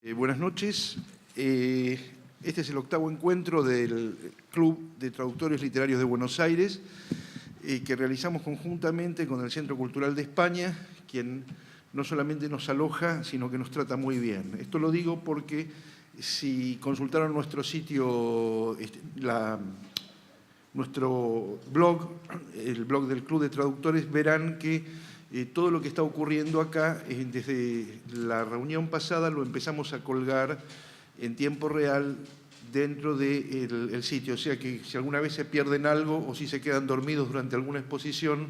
Buenas noches. Este es el octavo encuentro del Club de Traductores Literarios de Buenos Aires, que realizamos conjuntamente con el Centro Cultural de España, quien no solamente nos aloja, sino que nos trata muy bien. Esto lo digo porque si consultaron nuestro sitio, nuestro blog, el blog del Club de Traductores, verán que todo lo que está ocurriendo acá, desde la reunión pasada lo empezamos a colgar en tiempo real dentro del sitio. O sea que si alguna vez se pierden algo o si se quedan dormidos durante alguna exposición,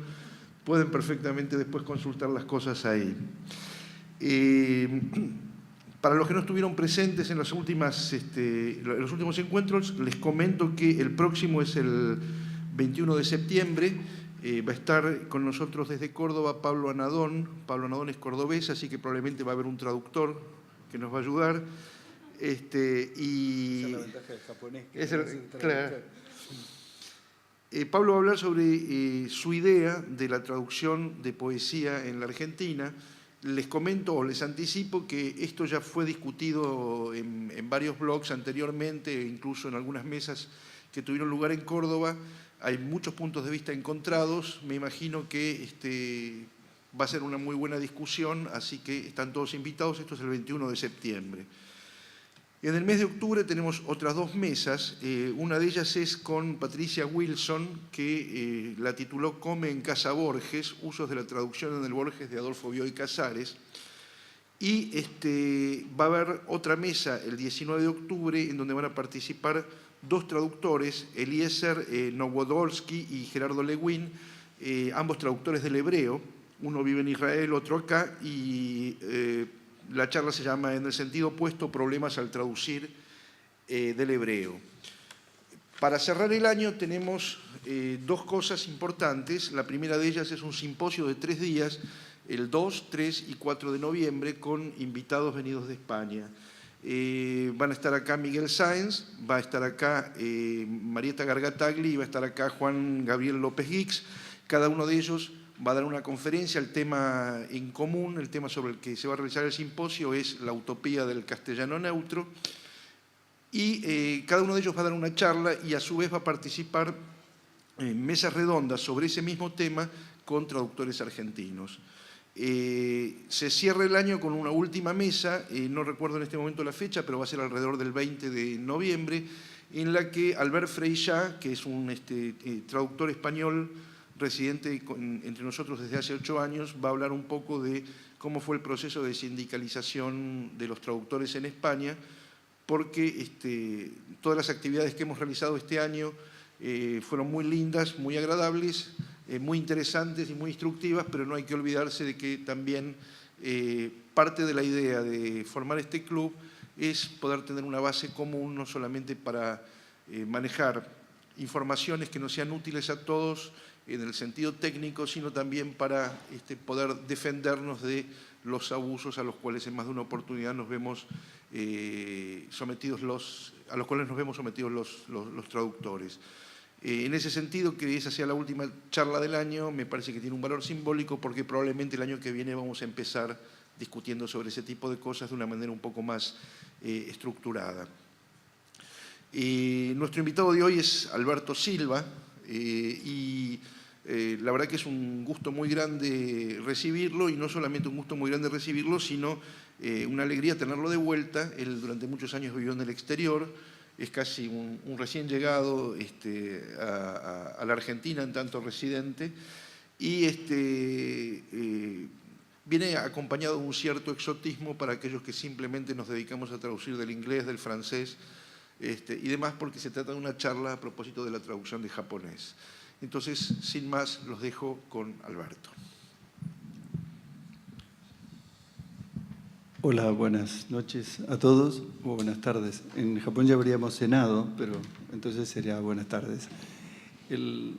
pueden perfectamente después consultar las cosas ahí. Para los que no estuvieron presentes en los últimos encuentros, les comento que el próximo es el 21 de septiembre. Va a estar con nosotros desde Córdoba Pablo Anadón. Pablo Anadón es cordobés, así que probablemente va a haber un traductor que nos va a ayudar. Esa es la ventaja del japonés. Claro. Pablo va a hablar sobre su idea de la traducción de poesía en la Argentina. Les comento o les anticipo que esto ya fue discutido en varios blogs anteriormente, incluso en algunas mesas que tuvieron lugar en Córdoba. Hay muchos puntos de vista encontrados. Me imagino que va a ser una muy buena discusión, así que están todos invitados. Esto es el 21 de septiembre. En el mes de octubre tenemos otras dos mesas. Una de ellas es con Patricia Wilson, que la tituló Come en Casa Borges, usos de la traducción en el Borges de Adolfo Bioy Casares. Y va a haber otra mesa el 19 de octubre en donde van a participar dos traductores, Eliezer Nowodolsky y Gerardo Lewin, ambos traductores del hebreo. Uno vive en Israel, otro acá, y la charla se llama En el sentido opuesto, problemas al traducir del hebreo. Para cerrar el año tenemos dos cosas importantes. La primera de ellas es un simposio de 3 días, el 2, 3 y 4 de noviembre, con invitados venidos de España. Van a estar acá Miguel Sáenz, va a estar acá Marieta Gargatagli y va a estar acá Juan Gabriel López Guix. Cada uno de ellos va a dar una conferencia. El tema en común, el tema sobre el que se va a realizar el simposio es la utopía del castellano neutro. Y cada uno de ellos va a dar una charla y a su vez va a participar en mesas redondas sobre ese mismo tema con traductores argentinos. Se cierra el año con una última mesa, no recuerdo en este momento la fecha, pero va a ser alrededor del 20 de noviembre, en la que Albert Freixá, que es un traductor español residente entre nosotros desde hace 8 años, va a hablar un poco de cómo fue el proceso de sindicalización de los traductores en España, porque todas las actividades que hemos realizado este año fueron muy lindas, muy agradables, muy interesantes y muy instructivas, pero no hay que olvidarse de que también parte de la idea de formar este club es poder tener una base común, no solamente para manejar informaciones que nos sean útiles a todos en el sentido técnico, sino también para poder defendernos de los abusos a los cuales en más de una oportunidad nos vemos sometidos a los cuales nos vemos sometidos los traductores. En ese sentido, que esa sea la última charla del año, me parece que tiene un valor simbólico porque probablemente el año que viene vamos a empezar discutiendo sobre ese tipo de cosas de una manera un poco más estructurada. Nuestro invitado de hoy es Alberto Silva y la verdad que es un gusto muy grande recibirlo, y no solamente un gusto muy grande recibirlo, sino una alegría tenerlo de vuelta. Él durante muchos años vivió en el exterior, es casi un recién llegado a la Argentina en tanto residente, y viene acompañado de un cierto exotismo para aquellos que simplemente nos dedicamos a traducir del inglés, del francés y demás, porque se trata de una charla a propósito de la traducción de japonés. Entonces, sin más, los dejo con Alberto. Hola, buenas noches a todos, o buenas tardes. En Japón ya habríamos cenado, pero entonces sería buenas tardes. De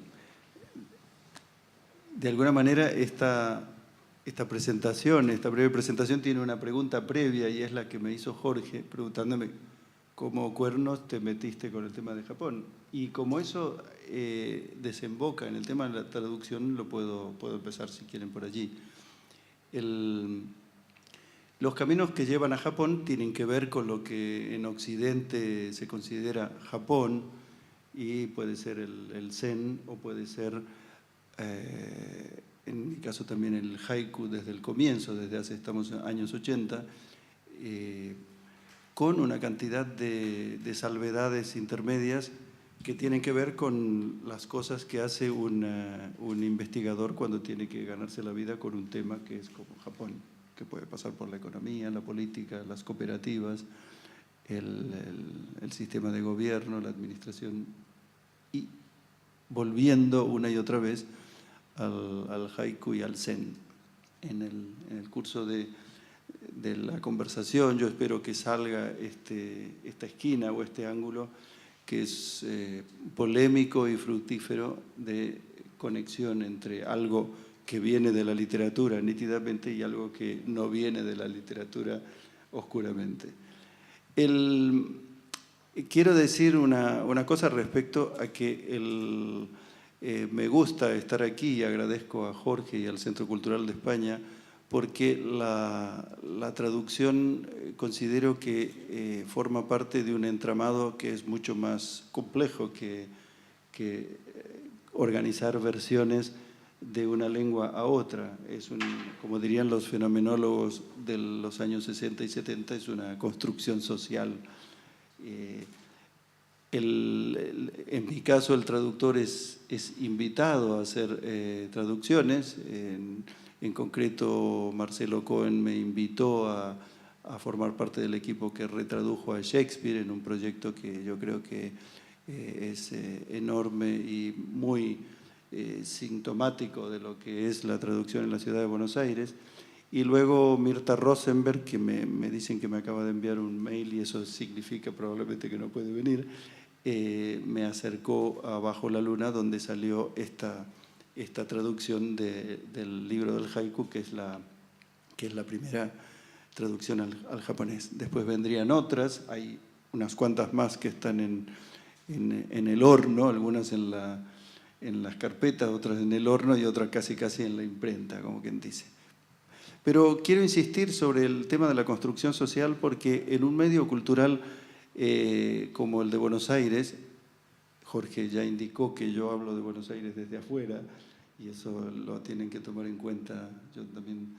alguna manera, esta breve presentación tiene una pregunta previa, y es la que me hizo Jorge, preguntándome cómo cuernos te metiste con el tema de Japón. Y como eso desemboca en el tema de la traducción, puedo empezar, si quieren, por allí. Los caminos que llevan a Japón tienen que ver con lo que en Occidente se considera Japón, y puede ser el Zen, o puede ser, en mi caso también el haiku desde el comienzo, estamos en años 80, con una cantidad de salvedades intermedias que tienen que ver con las cosas que hace un investigador cuando tiene que ganarse la vida con un tema que es como Japón, que puede pasar por la economía, la política, las cooperativas, el sistema de gobierno, la administración, y volviendo una y otra vez al haiku y al zen. En el curso de la conversación yo espero que salga esta esquina o este ángulo que es polémico y fructífero, de conexión entre algo que viene de la literatura nítidamente y algo que no viene de la literatura oscuramente. Quiero decir una cosa respecto a que me gusta estar aquí, y agradezco a Jorge y al Centro Cultural de España, porque la traducción considero que forma parte de un entramado que es mucho más complejo que organizar versiones de una lengua a otra. Como dirían los fenomenólogos de los años 60 y 70, es una construcción social. En mi caso, el traductor es invitado a hacer traducciones. En concreto, Marcelo Cohen me invitó a formar parte del equipo que retradujo a Shakespeare en un proyecto que yo creo que es enorme y muy sintomático de lo que es la traducción en la ciudad de Buenos Aires. Y luego Mirta Rosenberg, que me dicen que me acaba de enviar un mail, y eso significa probablemente que no puede venir, me acercó a Bajo la Luna, donde salió esta traducción del libro del haiku, que es la primera traducción al japonés. Después vendrían otras, hay unas cuantas más que están en el horno, algunas en las carpetas, otras en el horno y otras casi en la imprenta, como quien dice. Pero quiero insistir sobre el tema de la construcción social, porque en un medio cultural como el de Buenos Aires, Jorge ya indicó que yo hablo de Buenos Aires desde afuera, y eso lo tienen que tomar en cuenta. Yo también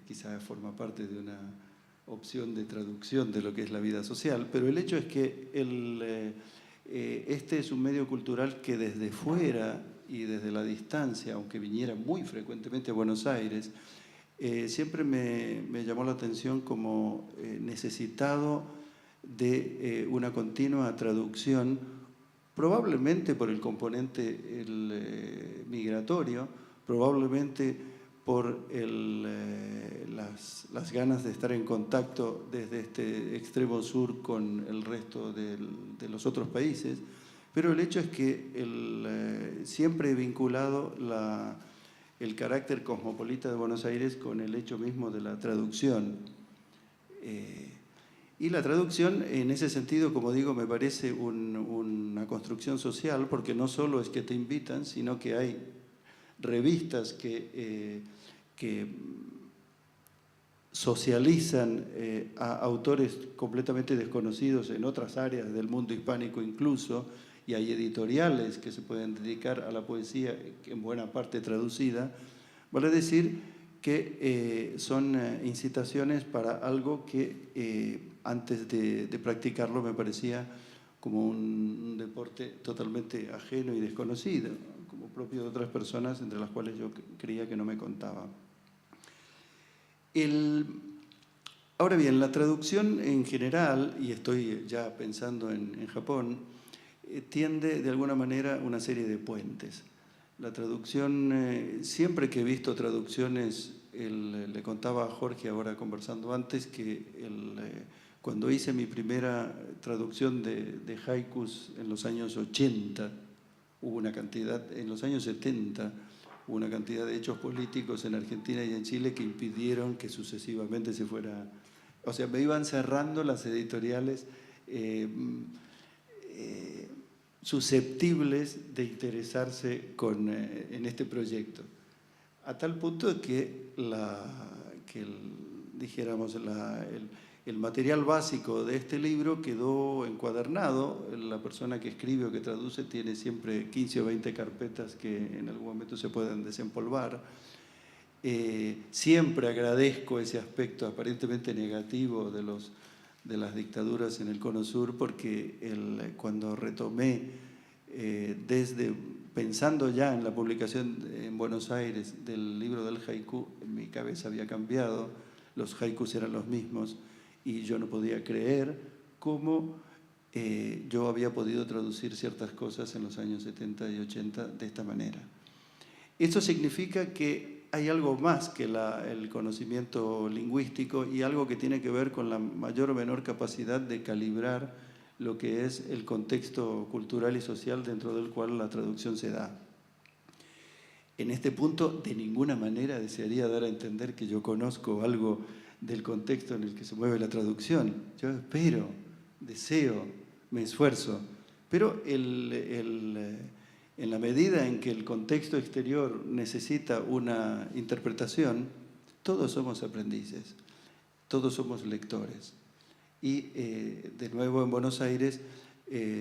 quizás forma parte de una opción de traducción de lo que es la vida social, pero el hecho es que este es un medio cultural que desde fuera y desde la distancia, aunque viniera muy frecuentemente a Buenos Aires, siempre me llamó la atención como necesitado de una continua traducción, probablemente por el componente migratorio, probablemente por las ganas de estar en contacto desde este extremo sur con el resto de los otros países, pero el hecho es que siempre he vinculado el carácter cosmopolita de Buenos Aires con el hecho mismo de la traducción. Y la traducción, en ese sentido, como digo, me parece una construcción social, porque no solo es que te invitan, sino que hay revistas que socializan a autores completamente desconocidos en otras áreas del mundo hispánico incluso, y hay editoriales que se pueden dedicar a la poesía, en buena parte traducida. Vale decir que son incitaciones para algo que antes de practicarlo me parecía como un deporte totalmente ajeno y desconocido, como propio de otras personas, entre las cuales yo creía que no me contaba. Ahora bien, la traducción en general, y estoy ya pensando en Japón, tiende de alguna manera una serie de puentes. La traducción, siempre que he visto traducciones, le contaba a Jorge, ahora conversando antes, que cuando hice mi primera traducción de haikus en los años 80, hubo una cantidad, en los años 70, hubo una cantidad de hechos políticos en Argentina y en Chile que impidieron que sucesivamente se fuera. O sea, me iban cerrando las editoriales susceptibles de interesarse en este proyecto. A tal punto que dijéramos, el material básico de este libro quedó encuadernado. La persona que escribe o que traduce tiene siempre 15 o 20 carpetas que en algún momento se pueden desempolvar. Siempre agradezco ese aspecto aparentemente negativo de las dictaduras en el Cono Sur, porque cuando retomé, pensando ya en la publicación en Buenos Aires del libro del haiku, mi cabeza había cambiado, los haikus eran los mismos, y yo no podía creer cómo yo había podido traducir ciertas cosas en los años 70 y 80 de esta manera. Esto significa que hay algo más que el conocimiento lingüístico y algo que tiene que ver con la mayor o menor capacidad de calibrar lo que es el contexto cultural y social dentro del cual la traducción se da. En este punto, de ninguna manera desearía dar a entender que yo conozco algo del contexto en el que se mueve la traducción. Yo espero, deseo, me esfuerzo, pero en la medida en que el contexto exterior necesita una interpretación, todos somos aprendices, todos somos lectores. Y de nuevo en Buenos Aires,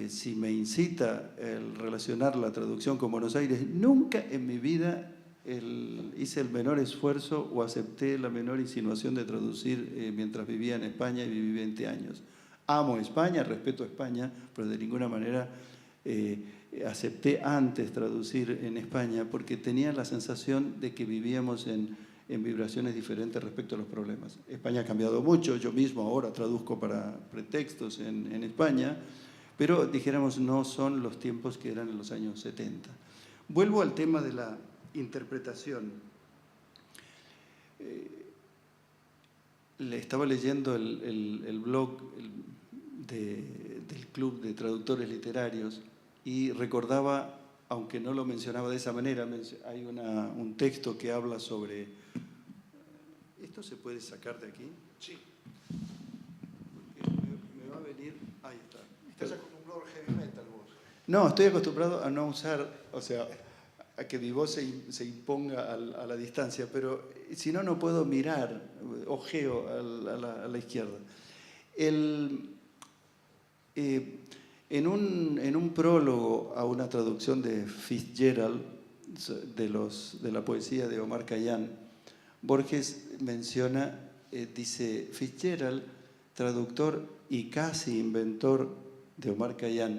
si me incita el relacionar la traducción con Buenos Aires, nunca en mi vida hice el menor esfuerzo o acepté la menor insinuación de traducir mientras vivía en España y viví 20 años. Amo España, respeto a España, pero de ninguna manera acepté antes traducir en España, porque tenía la sensación de que vivíamos en vibraciones diferentes respecto a los problemas. España ha cambiado mucho, yo mismo ahora traduzco para pretextos en España, pero dijéramos no son los tiempos que eran en los años 70. Vuelvo al tema de la interpretación. Le estaba leyendo el blog del Club de Traductores Literarios y recordaba, aunque no lo mencionaba de esa manera, hay un texto que habla sobre... ¿Esto se puede sacar de aquí? Sí. Porque me va a venir... Ahí está. ¿Estás acostumbrado al heavy metal vos? No, estoy acostumbrado a no usar, o sea, a que mi voz se imponga a la distancia, pero si no, no puedo mirar, ojeo a la izquierda. En un prólogo a una traducción de Fitzgerald, de la poesía de Omar Khayyam, Borges menciona, dice, Fitzgerald, traductor y casi inventor de Omar Khayyam.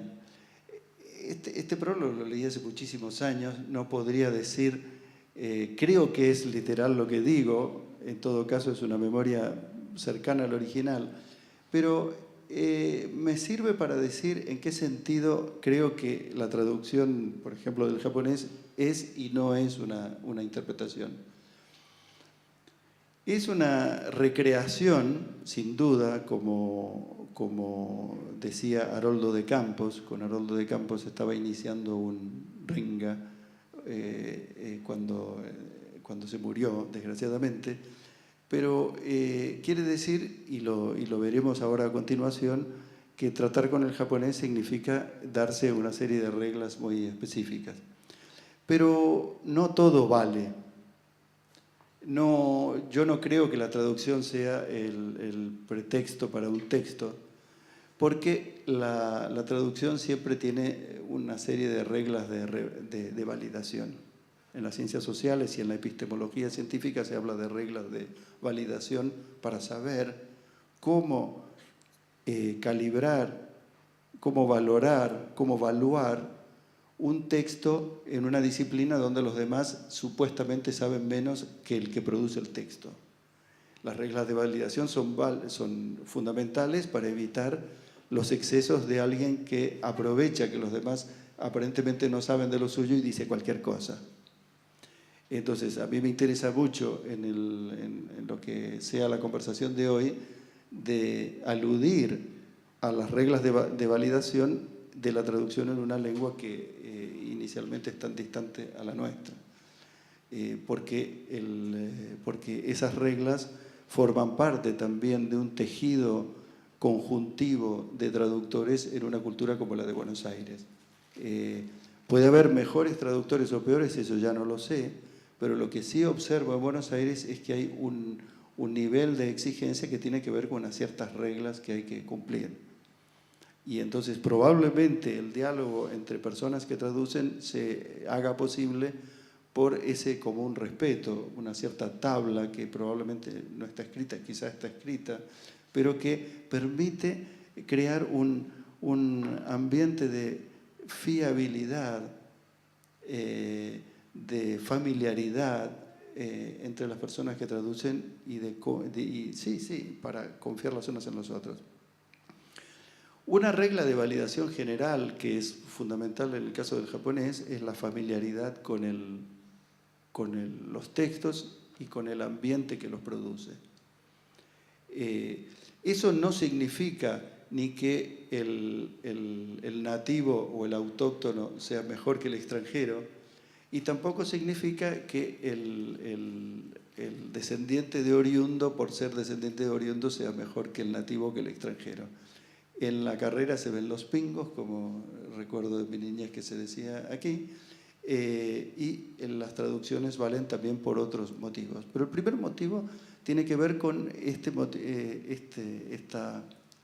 Este prólogo lo leí hace muchísimos años, no podría decir, creo que es literal lo que digo, en todo caso es una memoria cercana al original, pero me sirve para decir en qué sentido creo que la traducción, por ejemplo, del japonés es y no es una interpretación. Es una recreación, sin duda, como decía Haroldo de Campos. Con Haroldo de Campos estaba iniciando un Ringa cuando se murió, desgraciadamente. Pero quiere decir, y lo veremos ahora a continuación, que tratar con el japonés significa darse una serie de reglas muy específicas. Pero no todo vale. Yo no creo que la traducción sea el pretexto para un texto, porque la traducción siempre tiene una serie de reglas de validación. En las ciencias sociales y en la epistemología científica se habla de reglas de validación para saber cómo calibrar, cómo valorar, cómo evaluar un texto en una disciplina donde los demás supuestamente saben menos que el que produce el texto. Las reglas de validación son fundamentales para evitar los excesos de alguien que aprovecha que los demás aparentemente no saben de lo suyo y dice cualquier cosa. Entonces, a mí me interesa mucho en lo que sea la conversación de hoy, de aludir a las reglas de validación de la traducción en una lengua que inicialmente es tan distante a la nuestra. Porque esas reglas forman parte también de un tejido conjuntivo de traductores en una cultura como la de Buenos Aires. Puede haber mejores traductores o peores, eso ya no lo sé, pero lo que sí observo en Buenos Aires es que hay un nivel de exigencia que tiene que ver con unas ciertas reglas que hay que cumplir. Y entonces probablemente el diálogo entre personas que traducen se haga posible por ese común respeto, una cierta tabla que probablemente no está escrita, quizás está escrita, pero que permite crear un ambiente de fiabilidad, de familiaridad entre las personas que traducen para confiar las unas en las otras. Una regla de validación general que es fundamental en el caso del japonés es la familiaridad con los textos y con el ambiente que los produce. Eso no significa ni que el nativo o el autóctono sea mejor que el extranjero, y tampoco significa que el descendiente de oriundo, por ser descendiente de oriundo, sea mejor que el nativo o que el extranjero. En la carrera se ven los pingos, como recuerdo de mi niñez que se decía aquí, y en las traducciones valen también por otros motivos. Pero el primer motivo tiene que ver con esta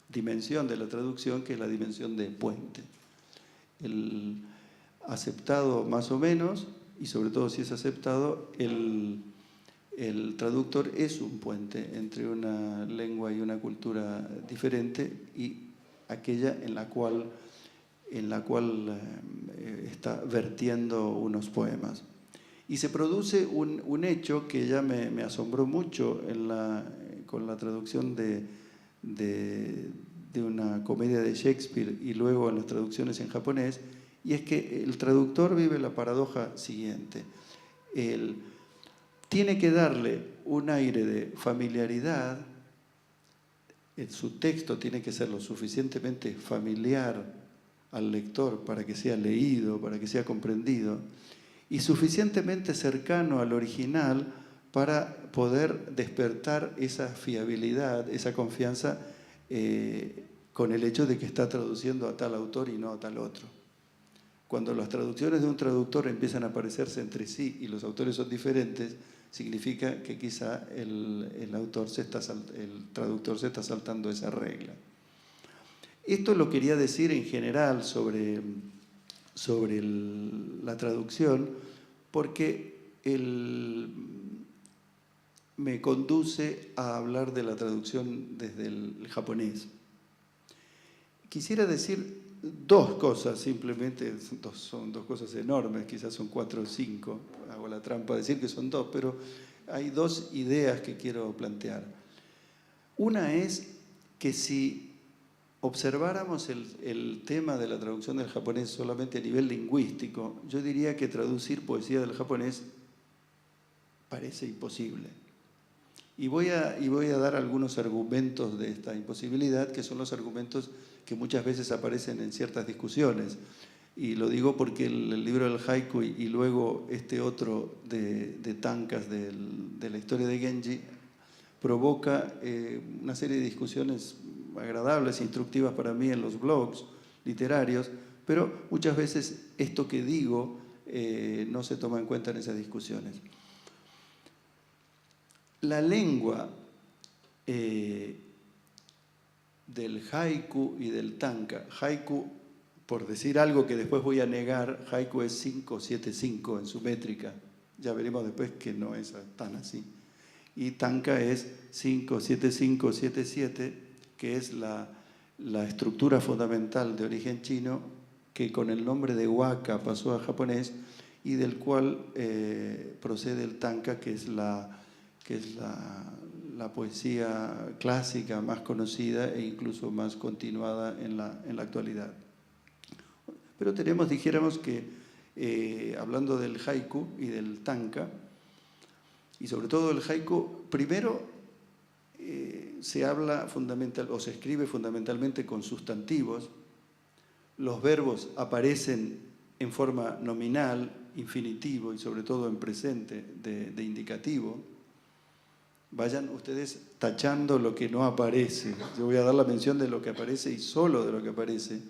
dimensión de la traducción, que es la dimensión de puente. El aceptado más o menos, y sobre todo si es aceptado, el traductor es un puente entre una lengua y una cultura diferente y aquella en la cual está vertiendo unos poemas. Y se produce un hecho que ya me asombró mucho con la traducción de una comedia de Shakespeare y luego en las traducciones en japonés, y es que el traductor vive la paradoja siguiente. Él tiene que darle un aire de familiaridad, su texto tiene que ser lo suficientemente familiar al lector para que sea leído, para que sea comprendido, y suficientemente cercano al original para poder despertar esa fiabilidad, esa confianza con el hecho de que está traduciendo a tal autor y no a tal otro. Cuando las traducciones de un traductor empiezan a parecerse entre sí y los autores son diferentes, significa que quizá el traductor se está saltando esa regla. Esto lo quería decir en general sobre la traducción, porque me conduce a hablar de la traducción desde el japonés. Quisiera decir dos cosas, simplemente, son dos cosas enormes, quizás son 4 o 5, hago la trampa de decir que son 2, pero hay 2 ideas que quiero plantear. Una es que si observáramos el tema de la traducción del japonés solamente a nivel lingüístico, yo diría que traducir poesía del japonés parece imposible. Y voy a dar algunos argumentos de esta imposibilidad, que son los argumentos que muchas veces aparecen en ciertas discusiones. Y lo digo porque el libro del haiku y luego este otro de Tankas de la historia de Genji provoca una serie de discusiones agradables, instructivas para mí en los blogs literarios, pero muchas veces esto que digo no se toma en cuenta en esas discusiones. La lengua del haiku y del tanka, haiku, por decir algo que después voy a negar, haiku es 5-7-5 en su métrica, ya veremos después que no es tan así, y tanka es 5-7-5-7-7, que es la estructura fundamental de origen chino, que con el nombre de waka pasó a japonés y del cual procede el tanka, que es la poesía clásica más conocida e incluso más continuada en la actualidad. Pero dijéramos que, hablando del haiku y del tanka, y sobre todo el haiku, primero se habla o se escribe fundamentalmente con sustantivos, los verbos aparecen en forma nominal, infinitivo y sobre todo en presente de indicativo. Vayan ustedes tachando lo que no aparece. Yo voy a dar la mención de lo que aparece y solo de lo que aparece.